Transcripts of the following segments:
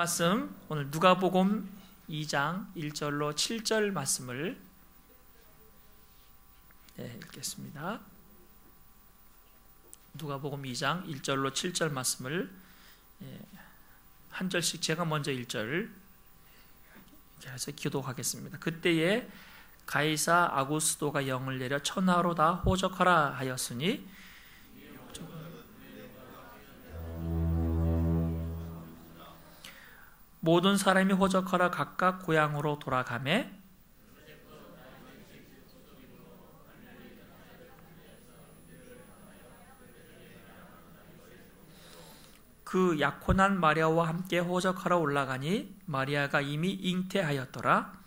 말씀 오늘 누가복음 2장 1절로 7절 말씀을 읽겠습니다. 누가복음 2장 1절로 7절 말씀을 한 절씩 제가 먼저 1절 해서 기도하겠습니다. 그때에 가이사 아구스도가 영을 내려 천하로 다 호적하라 하였으니 모든 사람이 호적하라 각각 고향으로 돌아가매 그 약혼한 마리아와 함께 호적하러 올라가니 마리아가 이미 잉태하였더라.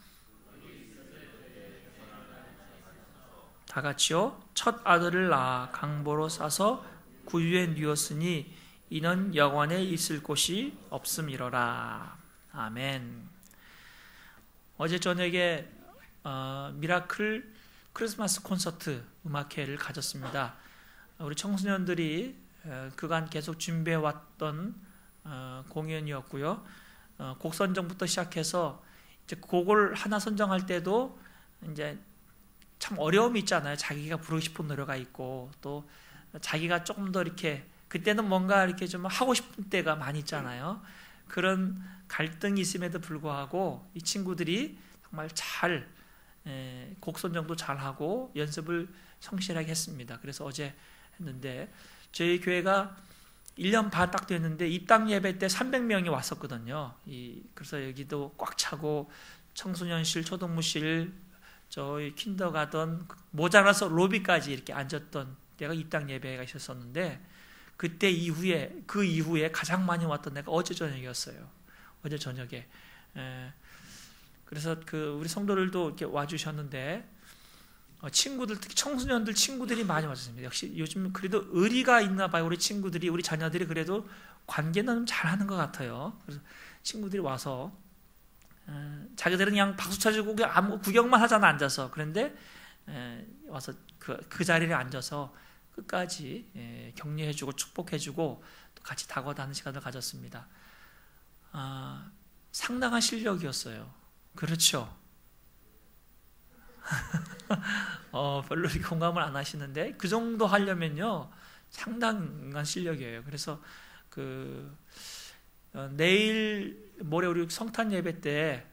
다같이요 첫 아들을 낳아 강보로 싸서 구유에 누웠으니 이는 영원에 있을 곳이 없음이로라. 아멘. 어제 저녁에 미라클 크리스마스 콘서트 음악회를 가졌습니다. 우리 청소년들이 그간 계속 준비해왔던 공연이었고요. 곡 선정부터 시작해서 이제 곡을 하나 선정할 때도 이제 참 어려움이 있잖아요. 자기가 부르고 싶은 노래가 있고 또 자기가 조금 더 이렇게 그때는 뭔가 이렇게 좀 하고 싶은 때가 많이 있잖아요. 그런 갈등이 있음에도 불구하고 이 친구들이 정말 잘 곡 선정도 잘하고 연습을 성실하게 했습니다. 그래서 어제 했는데 저희 교회가 1년 반 딱 됐는데 입당 예배 때 300명이 왔었거든요. 그래서 여기도 꽉 차고 청소년실, 초등부실, 저희 킨더가든 모자라서 로비까지 이렇게 앉았던 때가 입당 예배가 있었었는데 그때 이후에 그 이후에 가장 많이 왔던 데가 어제 저녁이었어요. 어제 저녁에. 그래서 우리 성도들도 이렇게 와주셨는데 친구들 특히 청소년들 친구들이 많이 와주셨습니다. 역시 요즘 그래도 의리가 있나 봐요. 우리 친구들이 우리 자녀들이 그래도 관계는 잘하는 것 같아요. 그래서 친구들이 와서 자기들은 그냥 박수 쳐주고 그냥 아무 구경만 하잖아 앉아서. 그런데 와서 그 자리에 앉아서 끝까지 격려해주고 축복해주고 또 같이 다과하는 시간을 가졌습니다. 상당한 실력이었어요. 그렇죠? 별로 이렇게 공감을 안 하시는데 그 정도 하려면요 상당한 실력이에요. 그래서 내일 모레 우리 성탄 예배 때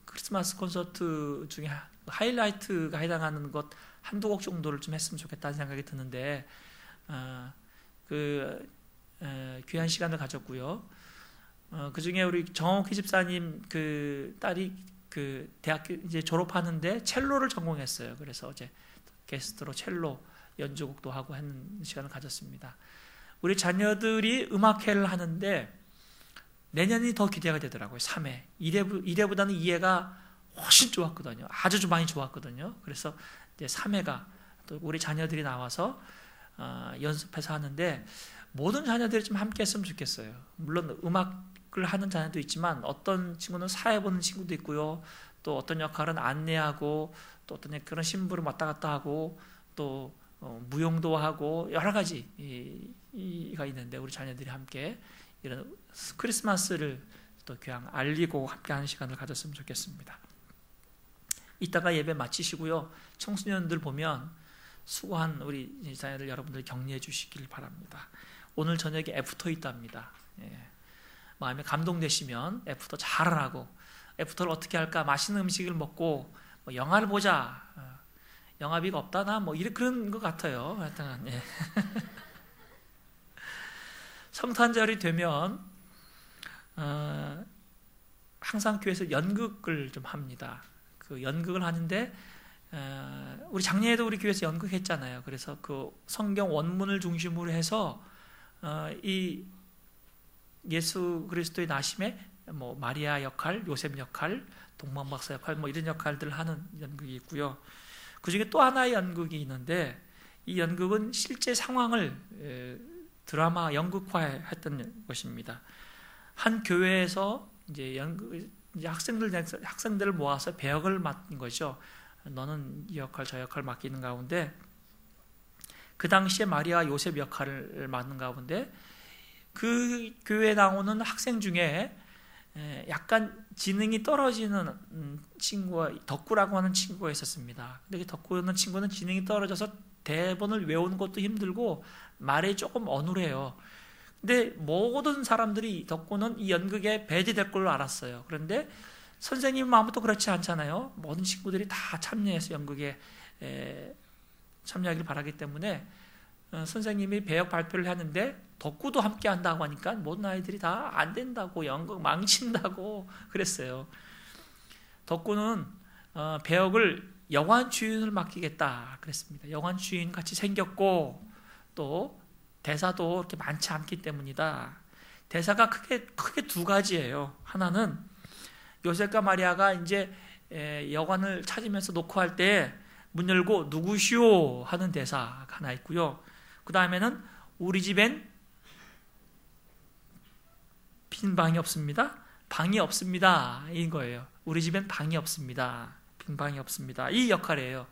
크리스마스 콘서트 중에 하이라이트가 해당하는 것 한두 곡 정도를 좀 했으면 좋겠다는 생각이 드는데 귀한 시간을 가졌고요. 그 중에 우리 정옥희 집사님 딸이 대학교 이제 졸업하는데 첼로를 전공했어요. 그래서 어제 게스트로 첼로 연주곡도 하고 하는 시간을 가졌습니다. 우리 자녀들이 음악회를 하는데 내년이 더 기대가 되더라고요. 3회. 1회보다는 2회가 훨씬 좋았거든요. 아주 많이 좋았거든요. 그래서 이제 3회가 또 우리 자녀들이 나와서 연습해서 하는데 모든 자녀들이 좀 함께 했으면 좋겠어요. 물론 음악을 하는 자녀도 있지만 어떤 친구는 사회 보는 친구도 있고요. 또 어떤 역할은 안내하고 또 어떤 그런 신부를 왔다 갔다 하고 또 무용도 하고 여러 가지가 있는데 우리 자녀들이 함께 이런 크리스마스를 또 그냥 알리고 함께하는 시간을 가졌으면 좋겠습니다. 이따가 예배 마치시고요. 청소년들 보면 수고한 우리 자녀들 여러분들 격려해 주시길 바랍니다. 오늘 저녁에 애프터 있답니다. 마음에 감동되시면 애프터 잘하라고 애프터를 어떻게 할까 맛있는 음식을 먹고 영화를 보자 영화비가 없다 나 그런 것 같아요. 하여튼 성탄절이 되면 항상 교회에서 연극을 좀 합니다. 그 연극을 하는데 우리 작년에도 우리 교회에서 연극했잖아요. 그래서 그 성경 원문을 중심으로 해서 이 예수 그리스도의 나심에 마리아 역할, 요셉 역할, 동방박사 역할 이런 역할들을 하는 연극이 있고요. 그 중에 또 하나의 연극이 있는데 이 연극은 실제 상황을 드라마 연극화했던 것입니다. 한 교회에서 이제 학생들을 모아서 배역을 맡은 거죠. 너는 이 역할 저 역할 맡기는 가운데 그 당시에 마리아 요셉 역할을 맡는 가운데 그 교회에 나오는 학생 중에 약간 지능이 떨어지는 친구가, 덕구라고 하는 친구가 있었습니다. 근데 그 덕구라는 친구는 지능이 떨어져서 대본을 외우는 것도 힘들고 말이 조금 어눌해요. 근데 모든 사람들이 덕구는 이 연극에 배제될 걸로 알았어요. 그런데 선생님 마음도 그렇지 않잖아요. 모든 친구들이 다 참여해서 연극에 참여하기를 바라기 때문에 선생님이 배역 발표를 하는데 덕구도 함께 한다고 하니까 모든 아이들이 다 안 된다고, 연극 망친다고 그랬어요. 덕구는 배역을 여관 주인을 맡기겠다 그랬습니다. 여관 주인 같이 생겼고 또 대사도 그렇게 많지 않기 때문이다. 대사가 크게 두 가지예요. 하나는 요셉과 마리아가 이제 여관을 찾으면서 녹화할 때 문 열고 누구시오 하는 대사가 하나 있고요. 그 다음에는 우리 집엔 빈 방이 없습니다. 방이 없습니다. 인 거예요. 우리 집엔 방이 없습니다. 빈 방이 없습니다. 이 역할이에요.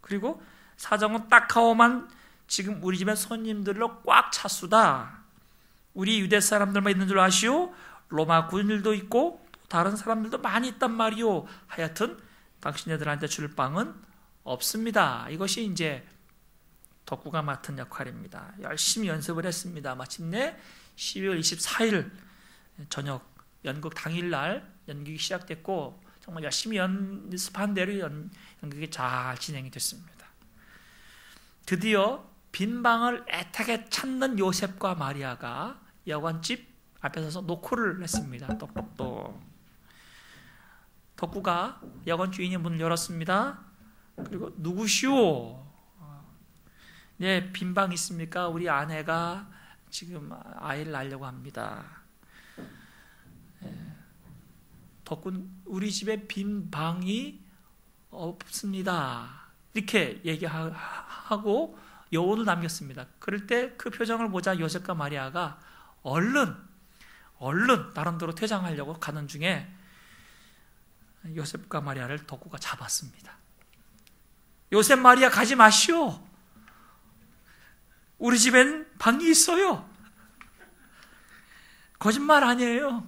그리고 사정은 딱하오만 지금 우리 집엔 손님들로 꽉 찼수다. 우리 유대 사람들만 있는 줄 아시오? 로마 군인들도 있고 또 다른 사람들도 많이 있단 말이오. 하여튼 당신네들한테 줄 방은 없습니다. 이것이 이제 덕구가 맡은 역할입니다. 열심히 연습을 했습니다. 마침내 12월 24일 저녁 연극 당일날 연극이 시작됐고 정말 열심히 연습한 대로 연극이 잘 진행이 됐습니다. 드디어 빈 방을 애타게 찾는 요셉과 마리아가 여관집 앞에 서서 노크를 했습니다. 똑똑똑. 덕구가 여관 주인이 문을 열었습니다. 그리고 누구시오? 네, 빈 방 있습니까? 우리 아내가 지금 아이를 낳으려고 합니다. 덕구는 우리 집에 빈 방이 없습니다. 이렇게 얘기하고 여운을 남겼습니다. 그럴 때 그 표정을 보자 요셉과 마리아가 얼른 다른 데로 퇴장하려고 가는 중에 요셉과 마리아를 덕구가 잡았습니다. 요셉, 마리아 가지 마시오. 우리 집엔 방이 있어요. 거짓말 아니에요.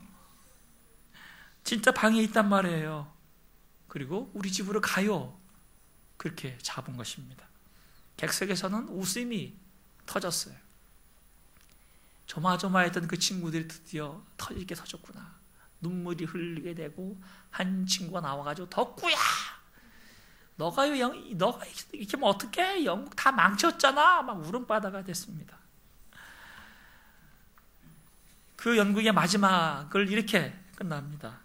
진짜 방이 있단 말이에요. 그리고 우리 집으로 가요. 그렇게 잡은 것입니다. 객석에서는 웃음이 터졌어요. 조마조마했던 그 친구들이 드디어 터지게 터졌구나. 눈물이 흘리게 되고 한 친구가 나와가지고 덕구야, 너가 이렇게 뭐 어떡해? 영국 다 망쳤잖아. 막 울음바다가 됐습니다. 그 연극의 마지막을 이렇게 끝납니다.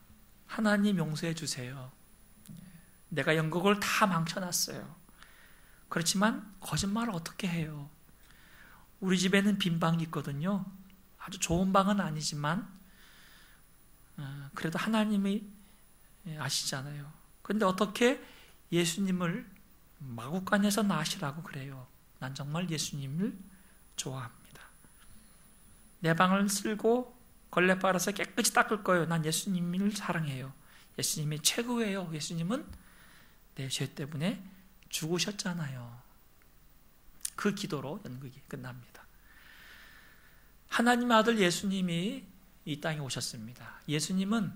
하나님 용서해 주세요. 내가 연극을 다 망쳐놨어요. 그렇지만 거짓말을 어떻게 해요? 우리 집에는 빈 방이 있거든요. 아주 좋은 방은 아니지만 그래도 하나님이 아시잖아요. 그런데 어떻게 예수님을 마구간에서 낳으시라고 그래요? 난 정말 예수님을 좋아합니다. 내 방을 쓸고 걸레 빨아서 깨끗이 닦을 거예요. 난 예수님을 사랑해요. 예수님이 최고예요. 예수님은 내 죄 때문에 죽으셨잖아요. 그 기도로 연극이 끝납니다. 하나님의 아들 예수님이 이 땅에 오셨습니다. 예수님은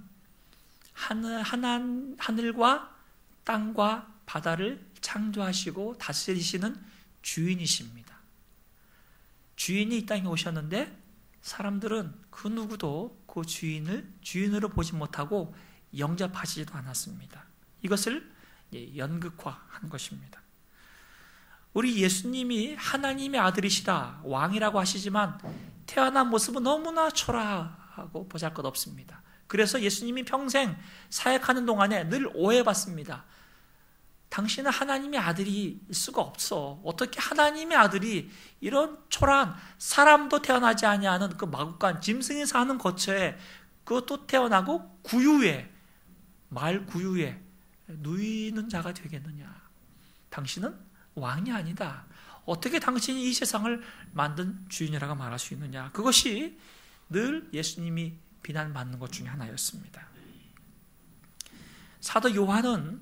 하늘과 땅과 바다를 창조하시고 다스리시는 주인이십니다. 주인이 이 땅에 오셨는데 사람들은 그 누구도 그 주인을 주인으로 보지 못하고 영접하지도 않았습니다. 이것을 연극화한 것입니다. 우리 예수님이 하나님의 아들이시다, 왕이라고 하시지만 태어난 모습은 너무나 초라하고 보잘것없습니다. 그래서 예수님이 평생 사역하는 동안에 늘 오해받습니다. 당신은 하나님의 아들일 수가 없어. 어떻게 하나님의 아들이 이런 초라한, 사람도 태어나지 아니하는 그 마구간 짐승이 사는 거처에, 그것도 태어나고 구유에, 말 구유에 누이는 자가 되겠느냐. 당신은 왕이 아니다. 어떻게 당신이 이 세상을 만든 주인이라고 말할 수 있느냐. 그것이 늘 예수님이 비난받는 것 중에 하나였습니다. 사도 요한은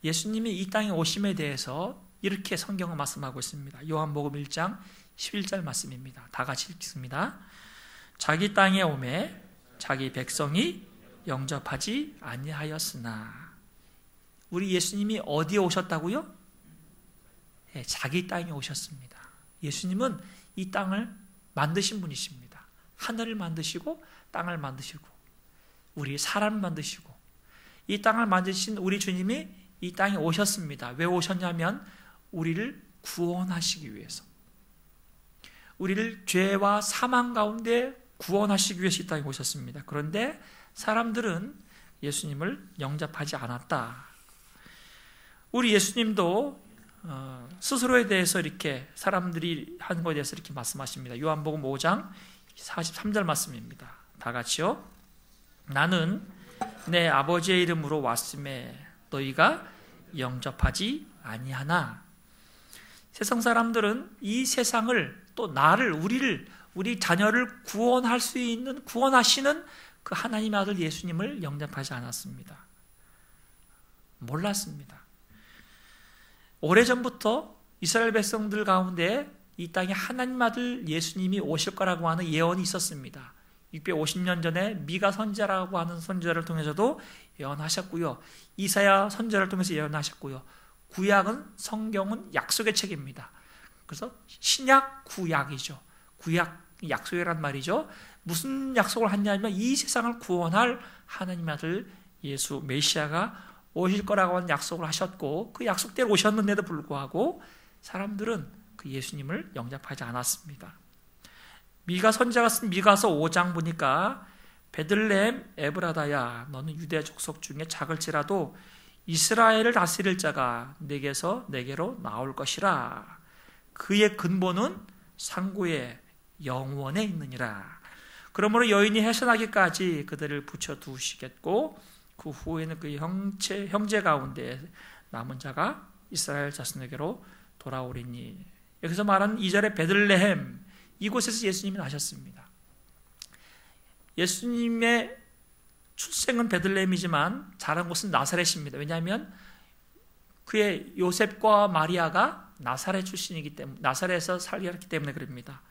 예수님이 이 땅에 오심에 대해서 이렇게 성경을 말씀하고 있습니다. 요한복음 1장 11절 말씀입니다. 다 같이 읽습니다. 자기 땅에 오매 자기 백성이 영접하지 아니하였으나. 우리 예수님이 어디에 오셨다고요? 네, 자기 땅에 오셨습니다. 예수님은 이 땅을 만드신 분이십니다. 하늘을 만드시고 땅을 만드시고 우리 사람을 만드시고 이 땅을 만드신 우리 주님이 이 땅에 오셨습니다. 왜 오셨냐면 우리를 구원하시기 위해서, 우리를 죄와 사망 가운데 구원하시기 위해서 이 땅에 오셨습니다. 그런데 사람들은 예수님을 영접하지 않았다. 우리 예수님도 스스로에 대해서 이렇게 사람들이 한 것에 대해서 이렇게 말씀하십니다. 요한복음 5장 43절 말씀입니다. 다 같이요. 나는 내 아버지의 이름으로 왔음에 너희가 영접하지 아니하나. 세상 사람들은 이 세상을 또 나를, 우리 자녀를 구원할 수 있는, 구원하시는 그 하나님의 아들 예수님을 영접하지 않았습니다. 몰랐습니다. 오래전부터 이스라엘 백성들 가운데 이 땅에 하나님 아들 예수님이 오실 거라고 하는 예언이 있었습니다. 650년 전에 미가 선지자라고 하는 선지자를 통해서도 예언하셨고요. 이사야 선지자를 통해서 예언하셨고요. 구약은, 성경은 약속의 책입니다. 그래서 신약, 구약이죠. 구약, 약속이란 말이죠. 무슨 약속을 했냐면 이 세상을 구원할 하나님의 아들 예수 메시아가 오실 거라고 하는 약속을 하셨고 그 약속대로 오셨는데도 불구하고 사람들은 그 예수님을 영접하지 않았습니다. 미가 선지자가 쓴 미가서 5장 보니까 베들레헴 에브라다야 너는 유대 족속 중에 작을지라도 이스라엘을 다스릴 자가 내게로 나올 것이라. 그의 근본은 상고의 영원에 있느니라. 그러므로 여인이 해산하기까지 그들을 붙여두시겠고 그 후에는 그 형제 가운데 남은 자가 이스라엘 자손에게로 돌아오리니. 여기서 말하는 2절의 베들레헴, 이곳에서 예수님이 나셨습니다. 예수님의 출생은 베들레헴이지만 자란 곳은 나사렛입니다. 왜냐하면 그의 요셉과 마리아가 나사렛 출신이기 때문에, 나사렛에서 살기 때문에 그럽니다.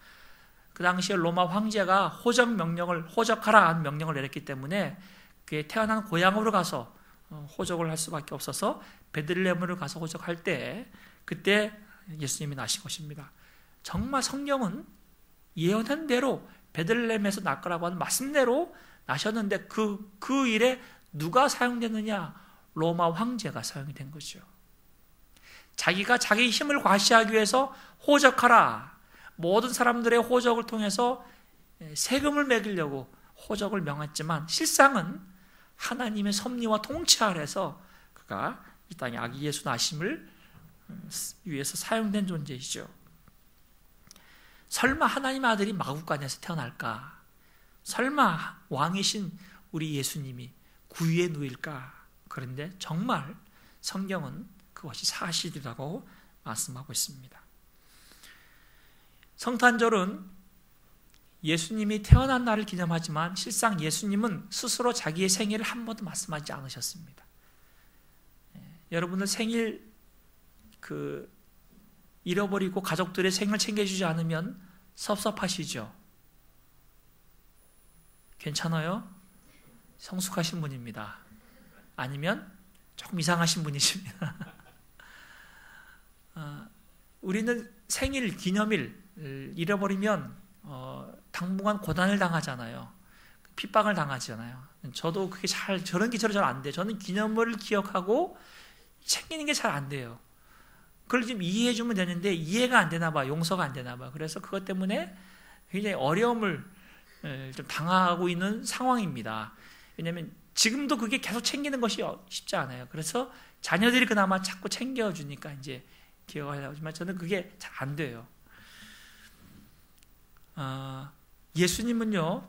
그 당시에 로마 황제가 호적하라 하는 명령을 내렸기 때문에 그의 태어난 고향으로 가서 호적을 할 수밖에 없어서 베들레헴으로 가서 호적할 때 그때 예수님이 나신 것입니다. 정말 성경은 예언한 대로 베들레헴에서 날 거라고 하는 말씀대로 나셨는데 그 일에 누가 사용됐느냐? 로마 황제가 사용이 된 거죠. 자기가 자기 힘을 과시하기 위해서 호적하라. 모든 사람들의 호적을 통해서 세금을 매기려고 호적을 명했지만 실상은 하나님의 섭리와 통치 아래서 그가 이 땅에 아기 예수 나심을 위해서 사용된 존재이죠. 설마 하나님의 아들이 마구간에서 태어날까? 설마 왕이신 우리 예수님이 구유에 누일까? 그런데 정말 성경은 그것이 사실이라고 말씀하고 있습니다. 성탄절은 예수님이 태어난 날을 기념하지만 실상 예수님은 스스로 자기의 생일을 한 번도 말씀하지 않으셨습니다. 여러분들 생일 잃어버리고 가족들의 생일 챙겨주지 않으면 섭섭하시죠? 괜찮아요? 성숙하신 분입니다. 아니면 조금 이상하신 분이십니다. 우리는 생일, 기념일 잃어버리면 당분간 고난을 당하잖아요. 핍박을 당하잖아요. 저도 그게 저런 게 잘 안 돼요. 저는 기념일을 기억하고 챙기는 게 잘 안 돼요. 그걸 좀 이해해 주면 되는데 이해가 안 되나 봐. 용서가 안 되나 봐. 그래서 그것 때문에 굉장히 어려움을 좀 당하고 있는 상황입니다. 왜냐하면 지금도 그게 계속 챙기는 것이 쉽지 않아요. 그래서 자녀들이 그나마 자꾸 챙겨주니까 이제 기억을 하지만 저는 그게 잘 안 돼요. 예수님은요,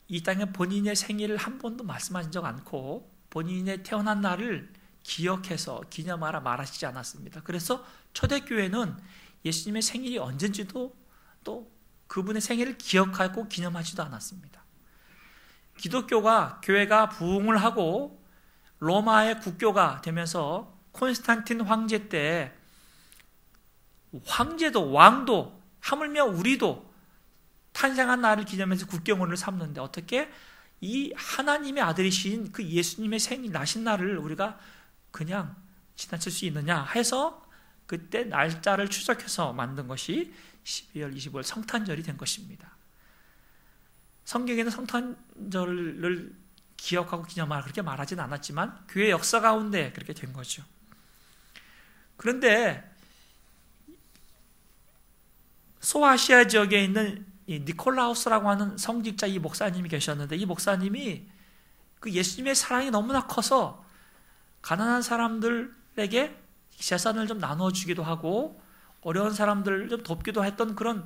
이 땅에 본인의 생일을 한 번도 말씀하신 적 않고 본인의 태어난 날을 기억해서 기념하라 말하시지 않았습니다. 그래서 초대교회는 예수님의 생일이 언젠지도 또 그분의 생일을 기억하고 기념하지도 않았습니다. 기독교가, 교회가 부흥을 하고 로마의 국교가 되면서 콘스탄틴 황제 때 황제도, 왕도, 하물며 우리도 탄생한 날을 기념해서 국경일을 삼는데 어떻게 이 하나님의 아들이신 그 예수님의 생일 나신 날을 우리가 그냥 지나칠 수 있느냐 해서 그때 날짜를 추적해서 만든 것이 12월 25일 성탄절이 된 것입니다. 성경에는 성탄절을 기억하고 기념하라 그렇게 말하진 않았지만 교회 역사 가운데 그렇게 된 거죠. 그런데 소아시아 지역에 있는 이 니콜라우스라고 하는 성직자 이 목사님이 계셨는데 이 목사님이 그 예수님의 사랑이 너무나 커서 가난한 사람들에게 재산을 좀 나눠주기도 하고 어려운 사람들을 좀 돕기도 했던 그런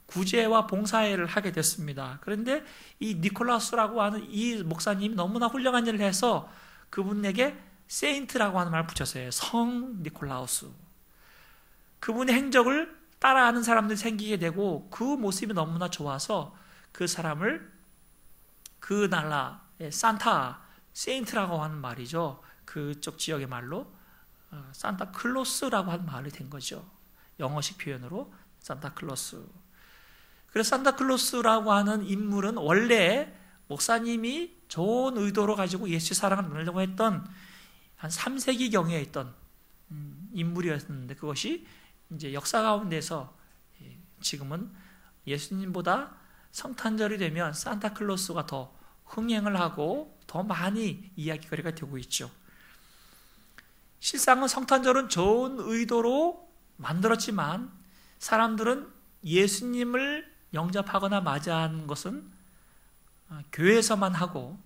구제와 봉사회를 하게 됐습니다. 그런데 이 니콜라우스라고 하는 이 목사님이 너무나 훌륭한 일을 해서 그분에게 세인트라고 하는 말을 붙였어요. 성 니콜라우스. 그분의 행적을 따라하는 사람들이 생기게 되고 그 모습이 너무나 좋아서 그 사람을 그 나라의 산타, 세인트라고 하는 말이죠. 그쪽 지역의 말로 산타클로스라고 하는 말이 된 거죠. 영어식 표현으로 산타클로스. 그래서 산타클로스라고 하는 인물은 원래 목사님이 좋은 의도로 가지고 예수의 사랑을 나누려고 했던 한 3세기경에 있던 인물이었는데 그것이 이제 역사 가운데서 지금은 예수님보다 성탄절이 되면 산타클로스가 더 흥행을 하고 더 많이 이야기거리가 되고 있죠. 실상은 성탄절은 좋은 의도로 만들었지만 사람들은 예수님을 영접하거나 맞이하는 것은 교회에서만 하고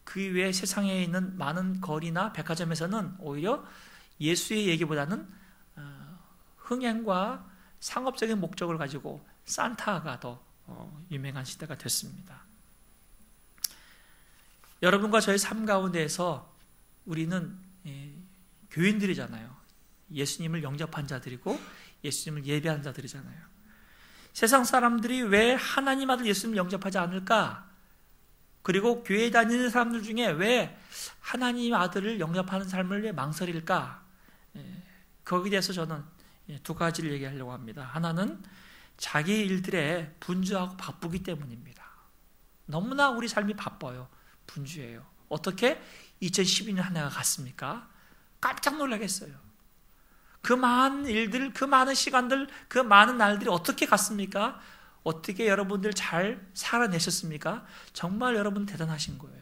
그 외에 세상에 있는 많은 거리나 백화점에서는 오히려 예수의 얘기보다는 흥행과 상업적인 목적을 가지고 산타가 더 유명한 시대가 됐습니다. 여러분과 저의 삶 가운데에서 우리는 교인들이잖아요. 예수님을 영접한 자들이고 예수님을 예배한 자들이잖아요. 세상 사람들이 왜 하나님 아들 예수님을 영접하지 않을까? 그리고 교회 다니는 사람들 중에 왜 하나님 아들을 영접하는 삶을 왜 망설일까? 거기에 대해서 저는 두 가지를 얘기하려고 합니다. 하나는 자기 일들에 분주하고 바쁘기 때문입니다. 너무나 우리 삶이 바빠요. 분주해요. 어떻게 2012년 한 해가 갔습니까? 깜짝 놀라겠어요. 그 많은 일들, 그 많은 시간들, 그 많은 날들이 어떻게 갔습니까? 어떻게 여러분들 잘 살아내셨습니까? 정말 여러분 대단하신 거예요.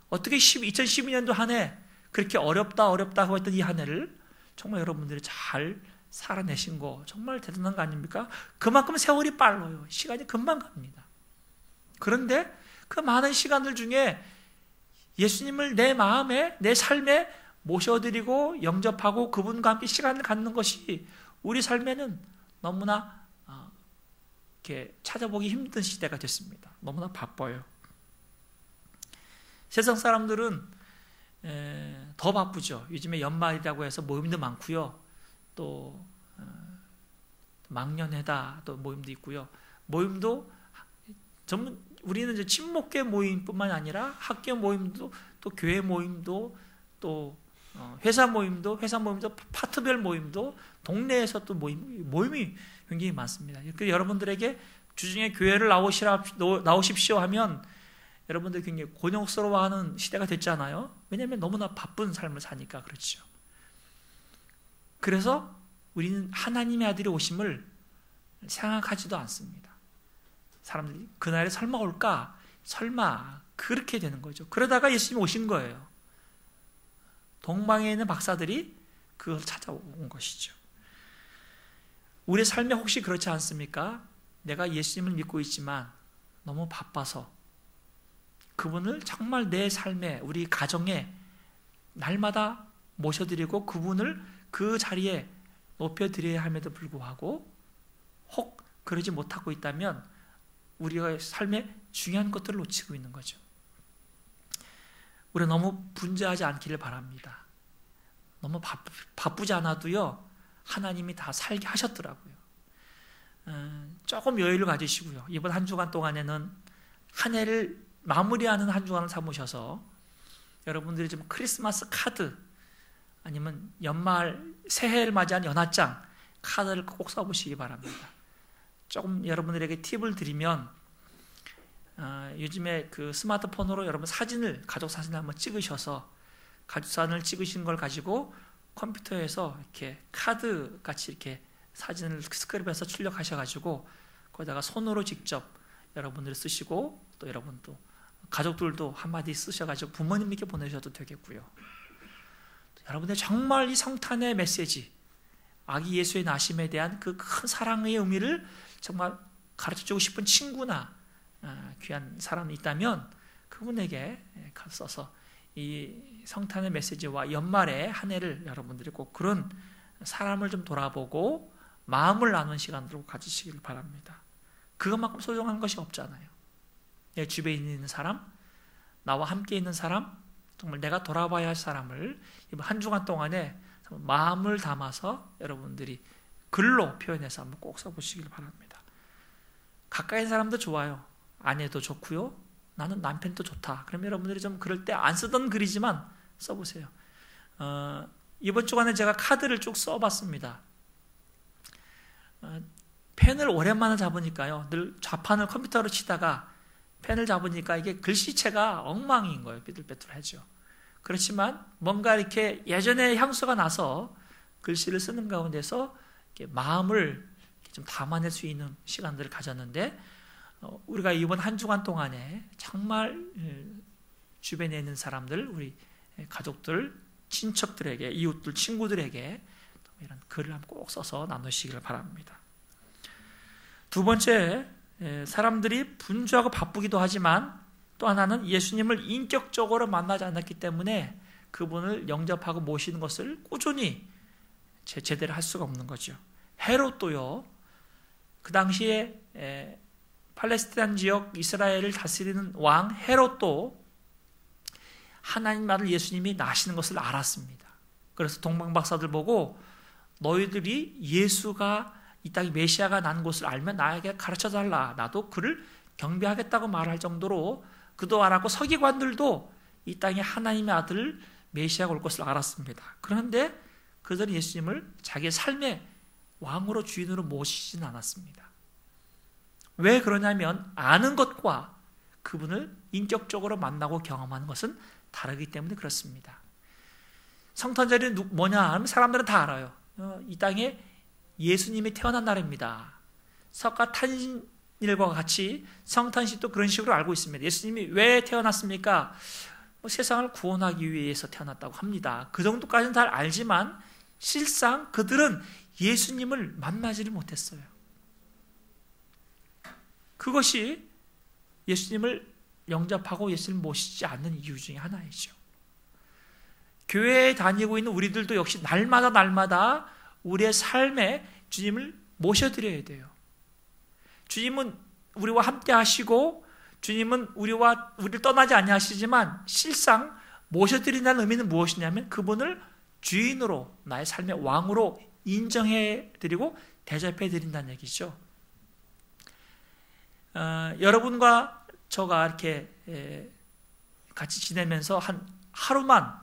어떻게 2012년도 한 해 그렇게 어렵다고 했던 이 한 해를 정말 여러분들이 잘 살아내신 거 정말 대단한 거 아닙니까? 그만큼 세월이 빨라요. 시간이 금방 갑니다. 그런데 그 많은 시간들 중에 예수님을 내 마음에, 내 삶에 모셔드리고 영접하고 그분과 함께 시간을 갖는 것이 우리 삶에는 너무나 이렇게 찾아보기 힘든 시대가 됐습니다. 너무나 바빠요. 세상 사람들은 더 바쁘죠. 요즘에 연말이라고 해서 모임도 많고요. 또 망년회다 또 모임도 있고요. 모임도 전문 우리는 이제 친목계 모임뿐만 아니라 학교 모임도 또 교회 모임도 또 회사 모임도 파트별 모임도 동네에서 또 모임이 굉장히 많습니다. 그래서 여러분들에게 주중에 교회를 나오십시오 하면 여러분들 굉장히 곤욕스러워하는 시대가 됐잖아요. 왜냐하면 너무나 바쁜 삶을 사니까 그렇죠. 그래서 우리는 하나님의 아들이 오심을 생각하지도 않습니다. 사람들이 그날에 설마 올까? 설마 그렇게 되는 거죠. 그러다가 예수님이 오신 거예요. 동방에 있는 박사들이 그걸 찾아온 것이죠. 우리 삶에 혹시 그렇지 않습니까? 내가 예수님을 믿고 있지만 너무 바빠서 그분을 정말 내 삶에 우리 가정에 날마다 모셔드리고 그분을 그 자리에 높여드려야 함에도 불구하고 혹 그러지 못하고 있다면 우리가 삶에 중요한 것들을 놓치고 있는 거죠. 우리가 너무 분주하지 않기를 바랍니다. 너무 바쁘지 않아도요 하나님이 다 살게 하셨더라고요. 조금 여유를 가지시고요. 이번 한 주간 동안에는 한 해를 마무리하는 한 주간을 삼으셔서 여러분들이 좀 크리스마스 카드 아니면 연말 새해를 맞이한 연합장 카드를 꼭 써보시기 바랍니다. 조금 여러분들에게 팁을 드리면 요즘에 그 스마트폰으로 여러분 가족 사진을 한번 찍으셔서 가족 사진을 찍으신 걸 가지고 컴퓨터에서 이렇게 카드 같이 이렇게 사진을 스크랩해서 출력하셔가지고 거기다가 손으로 직접 여러분들이 쓰시고 또 여러분 또 가족들도 한마디 쓰셔가지고 부모님께 보내셔도 되겠고요. 여러분들 정말 이 성탄의 메시지, 아기 예수의 나심에 대한 그 큰 사랑의 의미를 정말 가르쳐주고 싶은 친구나 귀한 사람이 있다면 그분에게 써서 이 성탄의 메시지와 연말의 한 해를 여러분들이 꼭 그런 사람을 좀 돌아보고 마음을 나누는 시간으로 가지시길 바랍니다. 그것만큼 소중한 것이 없잖아요. 내 주변에 있는 사람, 나와 함께 있는 사람, 정말 내가 돌아봐야 할 사람을 이번 한 주간 동안에 마음을 담아서 여러분들이 글로 표현해서 한번 꼭 써보시길 바랍니다. 가까이 있는 사람도 좋아요. 아내도 좋고요. 나는 남편도 좋다. 그럼 여러분들이 좀 그럴 때 안 쓰던 글이지만 써보세요. 이번 주간에 제가 카드를 쭉 써봤습니다. 펜을 오랜만에 잡으니까요. 늘 좌판을 컴퓨터로 치다가 펜을 잡으니까 이게 글씨체가 엉망인 거예요. 삐뚤빼뚤하죠. 그렇지만 뭔가 이렇게 예전에 향수가 나서 글씨를 쓰는 가운데서 이렇게 마음을 좀 담아낼 수 있는 시간들을 가졌는데 우리가 이번 한 주간 동안에 정말 주변에 있는 사람들, 우리 가족들, 친척들에게, 이웃들, 친구들에게 이런 글을 한번 꼭 써서 나누시기를 바랍니다. 두 번째, 사람들이 분주하고 바쁘기도 하지만 또 하나는 예수님을 인격적으로 만나지 않았기 때문에 그분을 영접하고 모시는 것을 꾸준히 제대로 할 수가 없는 거죠. 헤롯도요, 그 당시에 팔레스타인 지역 이스라엘을 다스리는 왕 헤롯도 하나님 아들 예수님이 나시는 것을 알았습니다. 그래서 동방박사들 보고 너희들이 예수가 이 땅에 메시아가 난 것을 알면 나에게 가르쳐달라. 나도 그를 경배하겠다고 말할 정도로 그도 알았고 서기관들도 이 땅에 하나님의 아들 메시아가 올 것을 알았습니다. 그런데 그들은 예수님을 자기의 삶의 왕으로 주인으로 모시진 않았습니다. 왜 그러냐면 아는 것과 그분을 인격적으로 만나고 경험하는 것은 다르기 때문에 그렇습니다. 성탄절이 뭐냐 하면 사람들은 다 알아요. 이 땅에 예수님이 태어난 날입니다. 석가탄신일과 같이 성탄식도 그런 식으로 알고 있습니다. 예수님이 왜 태어났습니까? 세상을 구원하기 위해서 태어났다고 합니다. 그 정도까지는 잘 알지만 실상 그들은 예수님을 만나지를 못했어요. 그것이 예수님을 영접하고 예수님을 모시지 않는 이유 중에 하나이죠. 교회에 다니고 있는 우리들도 역시 날마다 우리의 삶에 주님을 모셔드려야 돼요. 주님은 우리와 함께 하시고 주님은 우리를 떠나지 아니하시지만 실상 모셔드린다는 의미는 무엇이냐면 그분을 주인으로 나의 삶의 왕으로 인정해드리고 대접해드린다는 얘기죠. 여러분과 저가 이렇게 같이 지내면서 한 하루만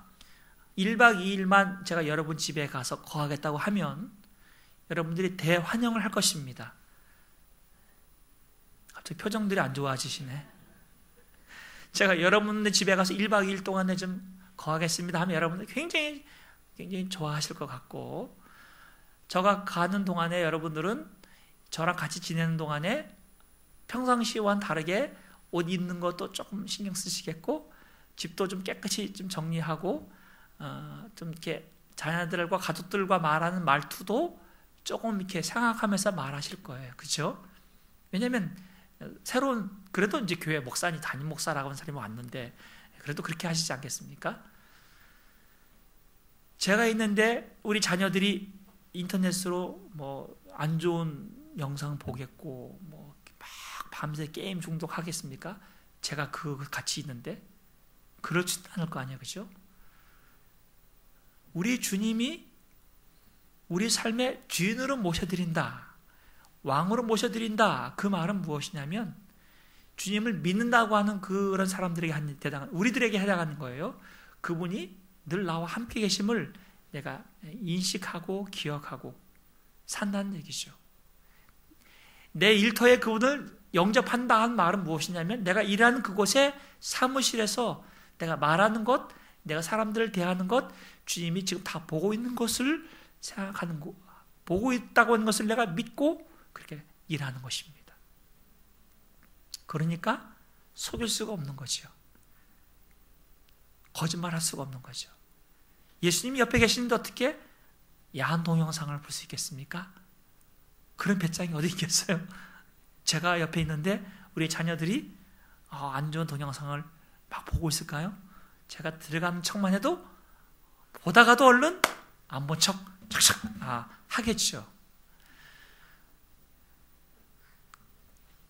1박 2일만 제가 여러분 집에 가서 거하겠다고 하면 여러분들이 대환영을 할 것입니다. 갑자기 표정들이 안 좋아지시네. 제가 여러분들 집에 가서 1박 2일 동안에 좀 거하겠습니다 하면 여러분들 굉장히 좋아하실 것 같고 저가 가는 동안에 여러분들은 저랑 같이 지내는 동안에 평상시와는 다르게 옷 입는 것도 조금 신경 쓰시겠고 집도 좀 깨끗이 좀 정리하고 좀 이렇게 자녀들과 가족들과 말하는 말투도 조금 이렇게 생각하면서 말하실 거예요. 그렇죠? 왜냐하면 그래도 이제 교회 목사님 담임 목사라고 하는 사람이 왔는데 그래도 그렇게 하시지 않겠습니까? 제가 있는데 우리 자녀들이 인터넷으로 뭐 안 좋은 영상 보겠고 뭐 막 밤새 게임 중독하겠습니까? 제가 같이 있는데 그렇지 않을 거 아니에요, 그렇죠? 우리 주님이 우리 삶의 주인으로 모셔드린다, 왕으로 모셔드린다. 그 말은 무엇이냐면 주님을 믿는다고 하는 그런 사람들에게 우리들에게 해당하는 거예요. 그분이 늘 나와 함께 계심을 내가 인식하고 기억하고 산다는 얘기죠. 내 일터에 그분을 영접한다는 말은 무엇이냐면 내가 일하는 그곳에 사무실에서 내가 말하는 것, 내가 사람들을 대하는 것, 주님이 지금 다 보고 있는 것을 생각하는 거, 보고 있다고 하는 것을 내가 믿고 그렇게 일하는 것입니다. 그러니까 속일 수가 없는 거죠. 거짓말할 수가 없는 거죠. 예수님이 옆에 계시는데 어떻게 야한 동영상을 볼 수 있겠습니까? 그런 배짱이 어디 있겠어요? 제가 옆에 있는데 우리 자녀들이 안 좋은 동영상을 막 보고 있을까요? 제가 들어가는 척만 해도 보다가도 얼른 안 본 척 착착 하겠죠.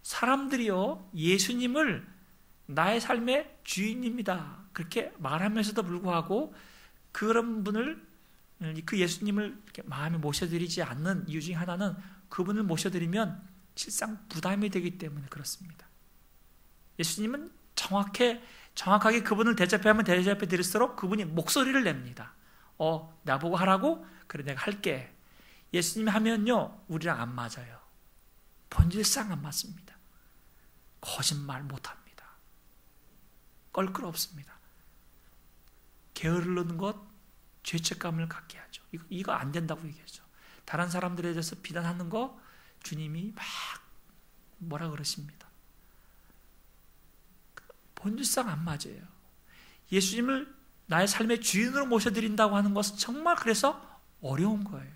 사람들이요, 예수님을 나의 삶의 주인입니다 그렇게 말하면서도 불구하고 그런 분을, 그 예수님을 이렇게 마음에 모셔드리지 않는 이유 중에 하나는 그분을 모셔드리면 실상 부담이 되기 때문에 그렇습니다. 예수님은 정확하게 그분을 대접하면 대접해 드릴수록 그분이 목소리를 냅니다. 나보고 하라고? 그래 내가 할게. 예수님이 하면요, 우리랑 안 맞아요. 본질상 안 맞습니다. 거짓말 못합니다. 껄끄럽습니다. 게으르는 것, 죄책감을 갖게 하죠. 이거 안 된다고 얘기하죠. 다른 사람들에 대해서 비난하는 거 주님이 막 뭐라 그러십니다. 본질상 안 맞아요. 예수님을 나의 삶의 주인으로 모셔드린다고 하는 것은 정말 그래서 어려운 거예요.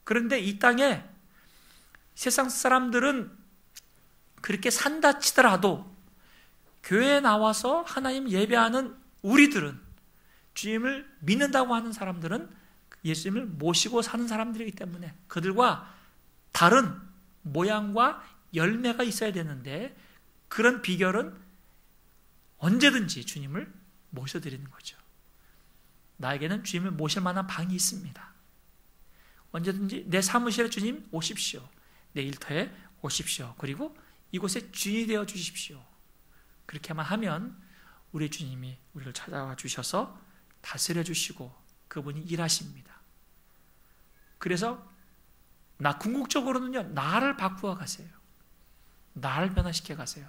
그런데 이 땅에 세상 사람들은 그렇게 산다 치더라도 교회에 나와서 하나님 예배하는 우리들은, 주님을 믿는다고 하는 사람들은 예수님을 모시고 사는 사람들이기 때문에 그들과 다른 모양과 열매가 있어야 되는데 그런 비결은 언제든지 주님을 모셔드리는 거죠. 나에게는 주님을 모실 만한 방이 있습니다. 언제든지 내 사무실에 주님 오십시오. 내 일터에 오십시오. 그리고 이곳에 주인이 되어 주십시오. 그렇게만 하면 우리 주님이 우리를 찾아와 주셔서 다스려 주시고 그분이 일하십니다. 그래서 궁극적으로는요, 나를 바꾸어 가세요. 나를 변화시켜 가세요.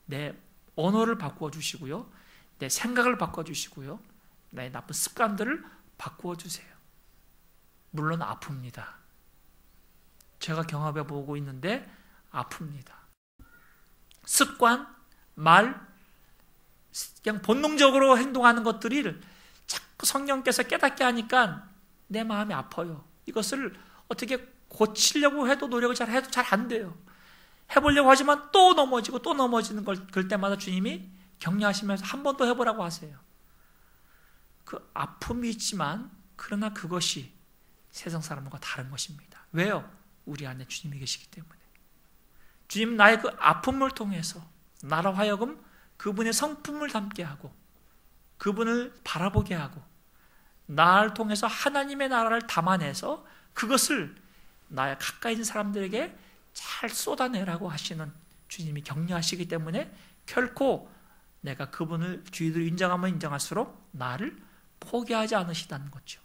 내 언어를 바꾸어 주시고요, 내 생각을 바꿔 주시고요, 나의 나쁜 습관들을 바꾸어 주세요. 물론 아픕니다. 제가 경험해 보고 있는데 아픕니다. 습관, 말, 그냥 본능적으로 행동하는 것들을 자꾸 성령께서 깨닫게 하니까 내 마음이 아파요. 이것을 어떻게 고치려고 해도 노력을 잘 해도 잘 안 돼요. 해보려고 하지만 또 넘어지고 또 넘어지는 걸 그럴 때마다 주님이 격려하시면서 한 번 더 해보라고 하세요. 그 아픔이 있지만 그러나 그것이 세상 사람과 다른 것입니다. 왜요? 우리 안에 주님이 계시기 때문에. 주님 나의 그 아픔을 통해서 나로 하여금 그분의 성품을 담게 하고 그분을 바라보게 하고 나를 통해서 하나님의 나라를 담아내서 그것을 나의 가까이 있는 사람들에게 잘 쏟아내라고 하시는 주님이 격려하시기 때문에 결코 내가 그분을 주인으로 인정하면 인정할수록 나를 포기하지 않으시다는 거죠.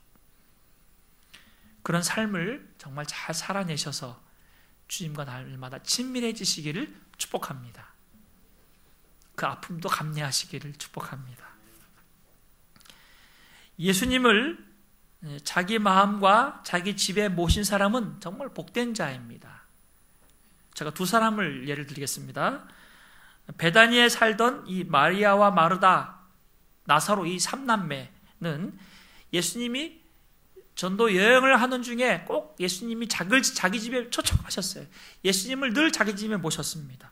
그런 삶을 정말 잘 살아내셔서 주님과 날마다 친밀해지시기를 축복합니다. 그 아픔도 감내하시기를 축복합니다. 예수님을 자기 마음과 자기 집에 모신 사람은 정말 복된 자입니다. 제가 두 사람을 예를 들겠습니다. 베다니에 살던 이 마리아와 마르다, 나사로 이 3남매는 예수님이 전도 여행을 하는 중에 꼭 예수님이 자기 집에 초청하셨어요. 예수님을 늘 자기 집에 모셨습니다.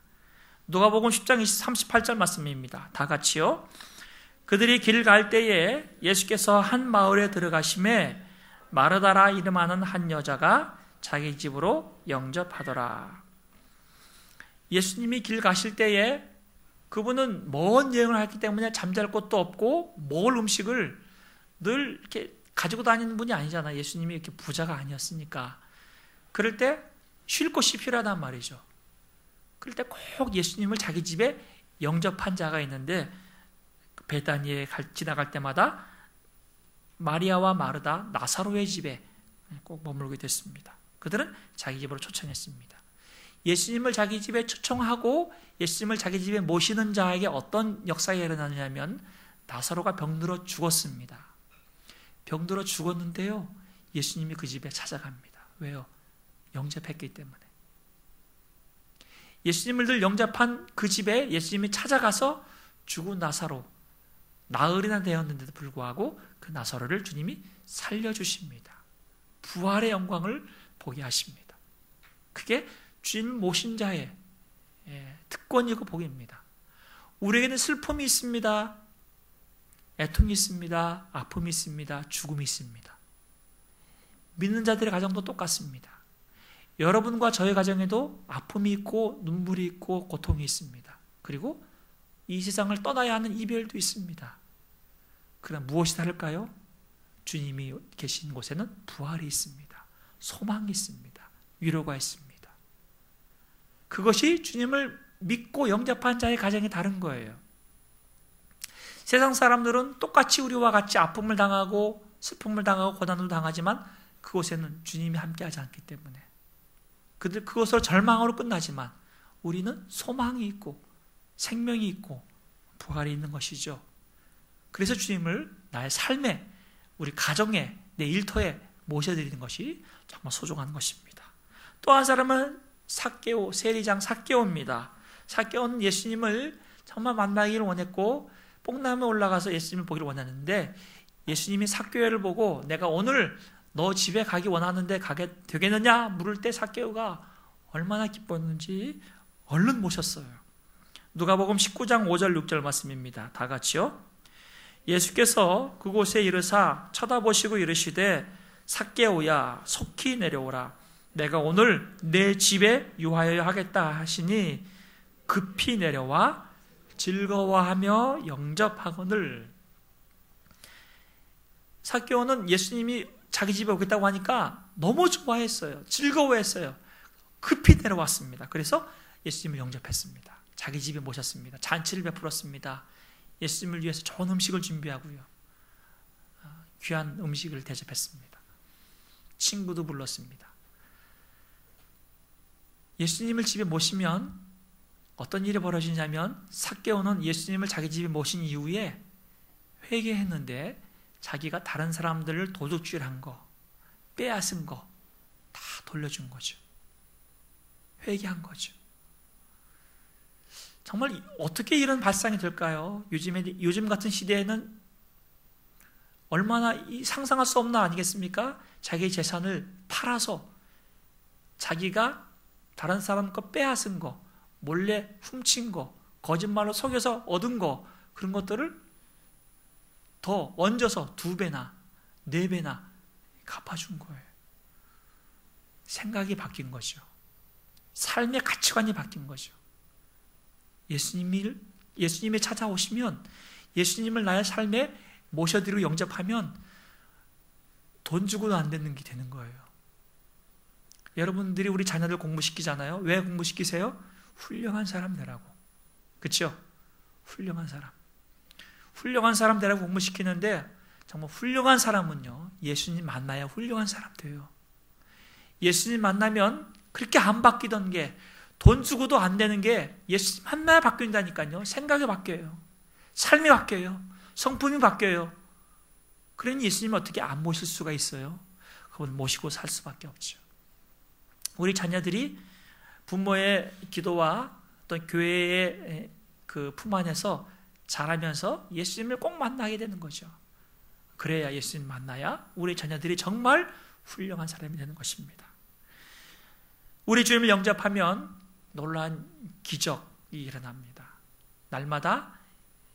누가복음 10장 38절 말씀입니다. 다 같이요. 그들이 길 갈 때에 예수께서 한 마을에 들어가심에 마르다라 이름하는 한 여자가 자기 집으로 영접하더라. 예수님이 길 가실 때에 그분은 먼 여행을 했기 때문에 잠잘 곳도 없고 먹을 음식을 늘 이렇게 가지고 다니는 분이 아니잖아요. 예수님이 이렇게 부자가 아니었으니까. 그럴 때 쉴 곳이 필요하단 말이죠. 그럴 때 꼭 예수님을 자기 집에 영접한 자가 있는데 베다니에 지나갈 때마다 마리아와 마르다, 나사로의 집에 꼭 머물게 됐습니다. 그들은 자기 집으로 초청했습니다. 예수님을 자기 집에 초청하고 예수님을 자기 집에 모시는 자에게 어떤 역사가 일어나느냐면 나사로가 병들어 죽었습니다. 병들어 죽었는데요, 예수님이 그 집에 찾아갑니다. 왜요? 영접했기 때문에. 예수님을 늘 영접한 그 집에 예수님이 찾아가서 죽은 나사로, 나흘이나 되었는데도 불구하고 그 나사로를 주님이 살려주십니다. 부활의 영광을 보게 하십니다. 그게 주님 모신 자의 특권이고 복입니다. 우리에게는 슬픔이 있습니다. 애통이 있습니다. 아픔이 있습니다. 죽음이 있습니다. 믿는 자들의 가정도 똑같습니다. 여러분과 저의 가정에도 아픔이 있고 눈물이 있고 고통이 있습니다. 그리고 이 세상을 떠나야 하는 이별도 있습니다. 그러나 무엇이 다를까요? 주님이 계신 곳에는 부활이 있습니다. 소망이 있습니다. 위로가 있습니다. 그것이 주님을 믿고 영접한 자의 가정이 다른 거예요. 세상 사람들은 똑같이 우리와 같이 아픔을 당하고 슬픔을 당하고 고난을 당하지만 그곳에는 주님이 함께하지 않기 때문에 그것으로 절망으로 끝나지만 우리는 소망이 있고 생명이 있고 부활이 있는 것이죠. 그래서 주님을 나의 삶에, 우리 가정에, 내 일터에 모셔드리는 것이 정말 소중한 것입니다. 또 한 사람은 삭개오, 세리장 삭개오입니다. 삭개오는 예수님을 정말 만나기를 원했고 뽕나무에 올라가서 예수님을 보기를 원했는데 예수님이 삭개오를 보고 내가 오늘 너 집에 가기 원하는데 가게 되겠느냐 물을 때 삭개오가 얼마나 기뻤는지 얼른 모셨어요. 누가복음 19장 5절 6절 말씀입니다. 다 같이요. 예수께서 그곳에 이르사 쳐다보시고 이르시되 삭개오야 속히 내려오라. 내가 오늘 내 집에 유하여 하겠다 하시니 급히 내려와 즐거워하며 영접하거늘. 삭개오는 예수님이 자기 집에 오겠다고 하니까 너무 좋아했어요. 즐거워했어요. 급히 내려왔습니다. 그래서 예수님을 영접했습니다. 자기 집에 모셨습니다. 잔치를 베풀었습니다. 예수님을 위해서 좋은 음식을 준비하고요. 귀한 음식을 대접했습니다. 친구도 불렀습니다. 예수님을 집에 모시면 어떤 일이 벌어지냐면 삭개오는 예수님을 자기 집에 모신 이후에 회개했는데 자기가 다른 사람들을 도둑질한 거, 빼앗은 거 다 돌려준 거죠. 회개한 거죠. 정말 어떻게 이런 발상이 될까요? 요즘 같은 시대에는 얼마나 상상할 수 없는 아니겠습니까? 자기의 재산을 팔아서 자기가 다른 사람 거 빼앗은 거, 몰래 훔친 거, 거짓말로 속여서 얻은 거, 그런 것들을 더 얹어서 2배나 4배나 갚아준 거예요. 생각이 바뀐 거죠. 삶의 가치관이 바뀐 거죠. 예수님이 찾아오시면, 예수님을 나의 삶에 모셔드리고 영접하면 돈 주고도 안 되는 게 되는 거예요. 여러분들이 우리 자녀들 공부시키잖아요. 왜 공부시키세요? 훌륭한 사람 되라고. 그렇죠? 훌륭한 사람. 훌륭한 사람 되라고 공부시키는데 정말 훌륭한 사람은요, 예수님 만나야 훌륭한 사람 돼요. 예수님 만나면 그렇게 안 바뀌던 게, 돈 주고도 안 되는 게 예수님 만나야 바뀐다니까요. 생각이 바뀌어요. 삶이 바뀌어요. 성품이 바뀌어요. 그러니 예수님을 어떻게 안 모실 수가 있어요? 그분 모시고 살 수밖에 없죠. 우리 자녀들이 부모의 기도와 어떤 교회의 그 품 안에서 자라면서 예수님을 꼭 만나게 되는 거죠. 그래야 예수님 만나야 우리 자녀들이 정말 훌륭한 사람이 되는 것입니다. 우리 주님을 영접하면 놀라운 기적이 일어납니다. 날마다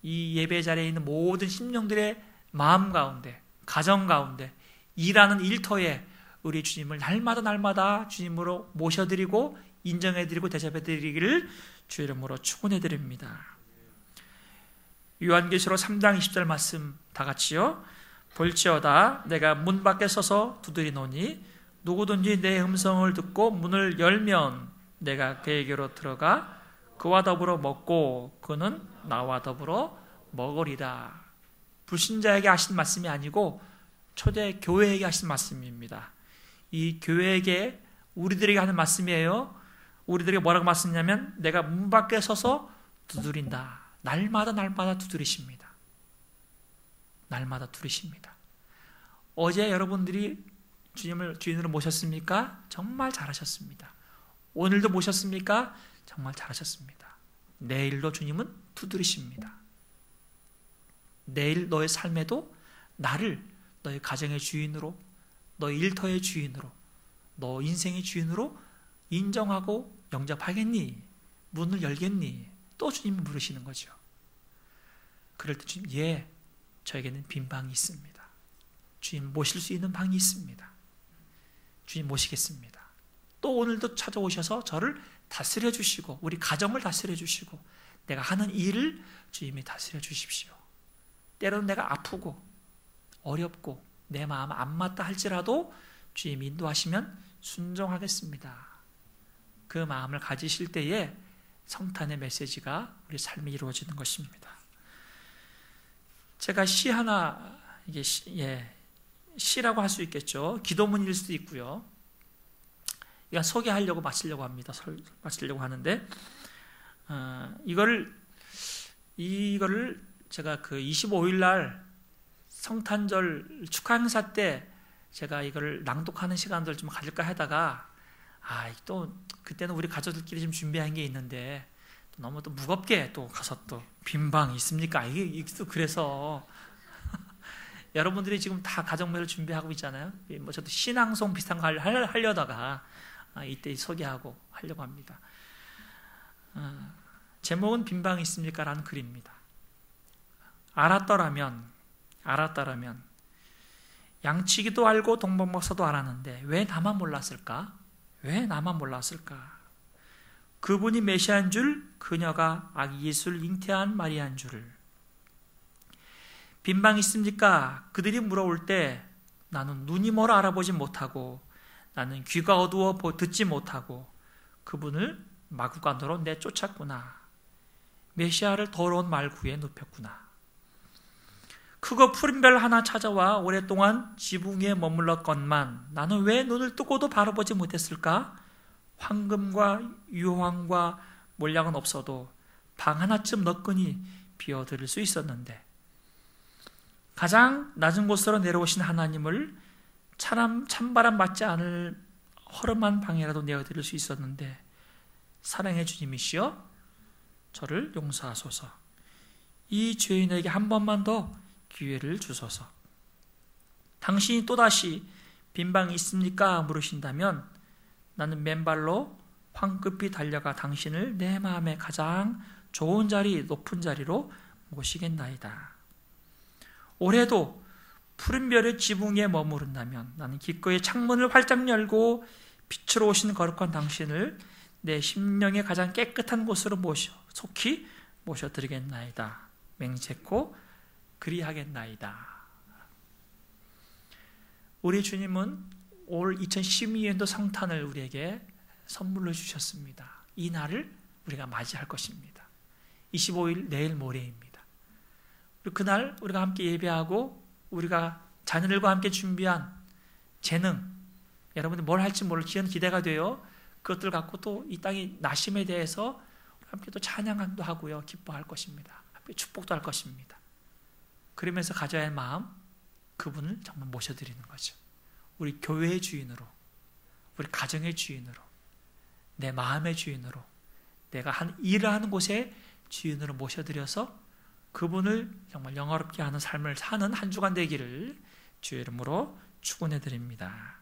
이 예배 자리에 있는 모든 심령들의 마음 가운데, 가정 가운데, 일하는 일터에 우리 주님을 날마다 주님으로 모셔드리고 인정해드리고 대접해드리기를 주 이름으로 축원해드립니다. 요한계시록 3장 20절 말씀 다 같이요. 볼지어다 내가 문 밖에 서서 두드리노니 누구든지 내 음성을 듣고 문을 열면 내가 그에게로 들어가 그와 더불어 먹고 그는 나와 더불어 먹으리라. 불신자에게 하신 말씀이 아니고 초대 교회에게 하신 말씀입니다. 이 교회에게, 우리들에게 하는 말씀이에요. 우리들에게 뭐라고 말씀했냐면 내가 문 밖에 서서 두드린다. 날마다 두드리십니다. 날마다 두드리십니다. 어제 여러분들이 주님을 주인으로 모셨습니까? 정말 잘하셨습니다. 오늘도 모셨습니까? 정말 잘하셨습니다. 내일도 주님은 두드리십니다. 내일 너의 삶에도 나를 너의 가정의 주인으로, 너의 일터의 주인으로, 너 인생의 주인으로 인정하고 영접하겠니? 문을 열겠니? 또 주님이 물으시는 거죠. 그럴 때 주님, 예, 저에게는 빈 방이 있습니다. 주님 모실 수 있는 방이 있습니다. 주님 모시겠습니다. 또 오늘도 찾아오셔서 저를 다스려 주시고 우리 가정을 다스려 주시고 내가 하는 일을 주님이 다스려 주십시오. 때로는 내가 아프고 어렵고 내 마음 안 맞다 할지라도 주님이 인도하시면 순종하겠습니다. 그 마음을 가지실 때에 성탄의 메시지가 우리 삶에 이루어지는 것입니다. 제가 시 하나, 이게 시라고 할 수 있겠죠. 기도문일 수도 있고요. 이거 소개하려고 마치려고 합니다. 마치려고 하는데, 이거를 제가 그 25일 날 성탄절 축하 행사 때 제가 이거를 낭독하는 시간들 좀 가질까 하다가, 또 그때는 우리 가족들끼리 좀 준비한 게 있는데 너무 또 무겁게 또 가서 또 빈방 있습니까? 이게 또 그래서 여러분들이 지금 다 가정매를 준비하고 있잖아요. 뭐 저도 신앙송 비슷한 거 하려다가 이때 소개하고 하려고 합니다. 제목은 빈방 있습니까? 라는 글입니다. 알았더라면 양치기도 알고 동방박사도 알았는데 왜 나만 몰랐을까? 그분이 메시아인 줄, 그녀가 아기 예수를 잉태한 마리아인 줄을. 빈방 있습니까? 그들이 물어올 때 나는 눈이 멀어 알아보지 못하고 나는 귀가 어두워 듣지 못하고 그분을 마구간으로 내쫓았구나. 메시아를 더러운 말구에 눕혔구나. 크고 푸른 별 하나 찾아와 오랫동안 지붕 위에 머물렀건만 나는 왜 눈을 뜨고도 바라보지 못했을까? 황금과 유황과 몰약은 없어도 방 하나쯤 너끈히 비워드릴 수 있었는데 가장 낮은 곳으로 내려오신 하나님을 찬바람 맞지 않을 허름한 방이라도 내어드릴 수 있었는데 사랑의 주님이시여 저를 용서하소서. 이 죄인에게 한 번만 더 기회를 주소서. 당신이 또다시 빈방이 있습니까? 물으신다면 나는 맨발로 황급히 달려가 당신을 내 마음의 가장 좋은 자리, 높은 자리로 모시겠나이다. 올해도 푸른 별의 지붕 위에 머무른다면 나는 기꺼이 창문을 활짝 열고 빛으로 오신 거룩한 당신을 내 심령의 가장 깨끗한 곳으로 속히 모셔드리겠나이다. 맹세코 그리하겠나이다. 우리 주님은 올 2012년도 성탄을 우리에게 선물로 주셨습니다. 이 날을 우리가 맞이할 것입니다. 25일 내일 모레입니다. 그날 우리가 함께 예배하고 우리가 자녀들과 함께 준비한 재능, 여러분들 뭘 할지 모를 기대가 돼요. 그것들 갖고 또 이 땅의 나심에 대해서 함께 또 찬양도 하고요. 기뻐할 것입니다. 함께 축복도 할 것입니다. 그러면서 가져야 할 마음, 그분을 정말 모셔드리는 거죠. 우리 교회의 주인으로, 우리 가정의 주인으로, 내 마음의 주인으로, 내가 일을 하는 곳에 주인으로 모셔드려서 그분을 정말 영화롭게 하는 삶을 사는 한 주간 되기를 주의 이름으로 축원해 드립니다.